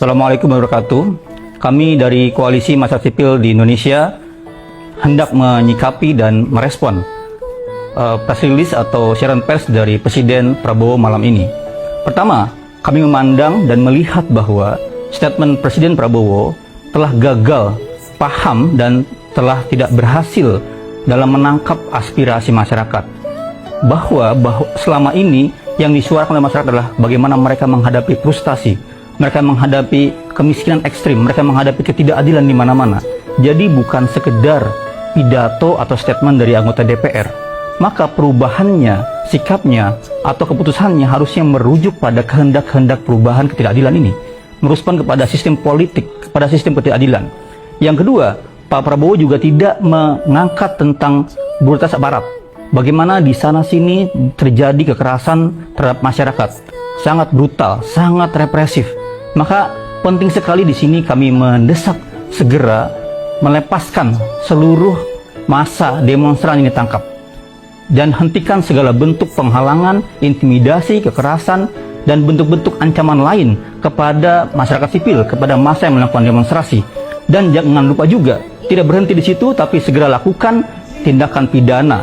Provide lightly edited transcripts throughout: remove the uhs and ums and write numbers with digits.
Assalamualaikum warahmatullahi wabarakatuh. Kami dari Koalisi Masyarakat Sipil di Indonesia hendak menyikapi dan merespon press release atau siaran pers dari Presiden Prabowo malam ini. Pertama, kami memandang dan melihat bahwa statement Presiden Prabowo telah gagal paham dan telah tidak berhasil dalam menangkap aspirasi masyarakat. Bahwa selama ini yang disuarakan oleh masyarakat adalah bagaimana mereka menghadapi frustasi, mereka menghadapi kemiskinan ekstrim, mereka menghadapi ketidakadilan di mana-mana. Jadi bukan sekedar pidato atau statement dari anggota DPR. Maka perubahannya, sikapnya, atau keputusannya harusnya merujuk pada kehendak-kehendak perubahan ketidakadilan ini. Merespon kepada sistem politik, kepada sistem ketidakadilan. Yang kedua, Pak Prabowo juga tidak mengangkat tentang brutalitas aparat. Bagaimana di sana-sini terjadi kekerasan terhadap masyarakat. Sangat brutal, sangat represif. Maka penting sekali di sini kami mendesak segera melepaskan seluruh massa demonstran yang ditangkap dan hentikan segala bentuk penghalangan, intimidasi, kekerasan dan bentuk-bentuk ancaman lain kepada masyarakat sipil, kepada massa yang melakukan demonstrasi. Dan jangan lupa juga tidak berhenti di situ, tapi segera lakukan tindakan pidana,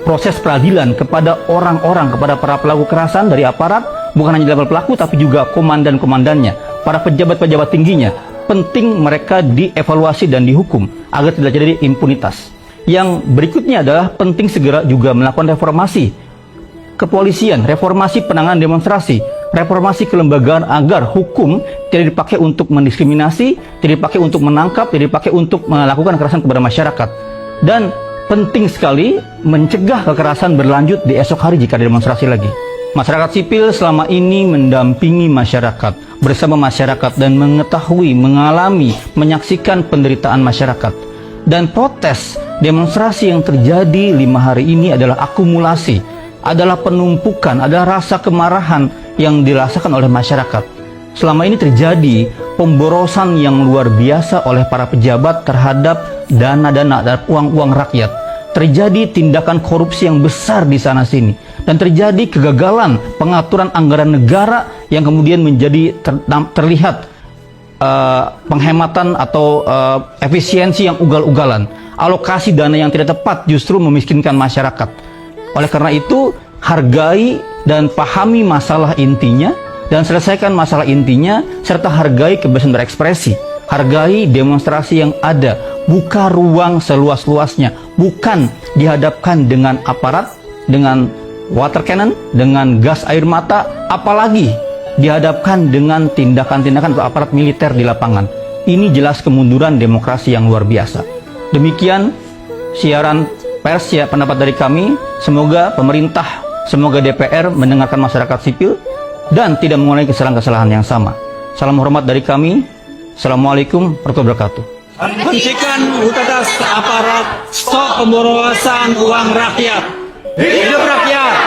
proses peradilan kepada orang-orang, kepada para pelaku kekerasan dari aparat, bukan hanya level pelaku tapi juga komandan-komandannya, para pejabat-pejabat tingginya. Penting mereka dievaluasi dan dihukum agar tidak terjadi impunitas. Yang berikutnya adalah penting segera juga melakukan reformasi kepolisian, reformasi penanganan demonstrasi, reformasi kelembagaan agar hukum tidak dipakai untuk mendiskriminasi, tidak dipakai untuk menangkap, tidak dipakai untuk melakukan kekerasan kepada masyarakat. Dan penting sekali mencegah kekerasan berlanjut di esok hari jika ada demonstrasi lagi. Masyarakat sipil selama ini mendampingi masyarakat, bersama masyarakat dan mengetahui, mengalami, menyaksikan penderitaan masyarakat. Dan protes demonstrasi yang terjadi 5 hari ini adalah akumulasi, adalah penumpukan, adalah rasa kemarahan yang dirasakan oleh masyarakat. Selama ini terjadi pemborosan yang luar biasa oleh para pejabat terhadap dana-dana dan uang-uang rakyat. Terjadi tindakan korupsi yang besar di sana-sini. Dan terjadi kegagalan pengaturan anggaran negara yang kemudian menjadi terlihat penghematan atau efisiensi yang ugal-ugalan. Alokasi dana yang tidak tepat justru memiskinkan masyarakat. Oleh karena itu, hargai dan pahami masalah intinya dan selesaikan masalah intinya, serta hargai kebebasan berekspresi. Hargai demonstrasi yang ada, buka ruang seluas-luasnya, bukan dihadapkan dengan aparat, dengan water cannon, dengan gas air mata, apalagi dihadapkan dengan tindakan-tindakan atau aparat militer di lapangan. Ini jelas kemunduran demokrasi yang luar biasa. Demikian siaran pers ya, pendapat dari kami. Semoga pemerintah, semoga DPR mendengarkan masyarakat sipil dan tidak mengulangi kesalahan-kesalahan yang sama. Salam hormat dari kami. Assalamualaikum warahmatullahi wabarakatuh. Hentikan brutalitas aparat, stop pemborosan uang rakyat. Hidup rakyat.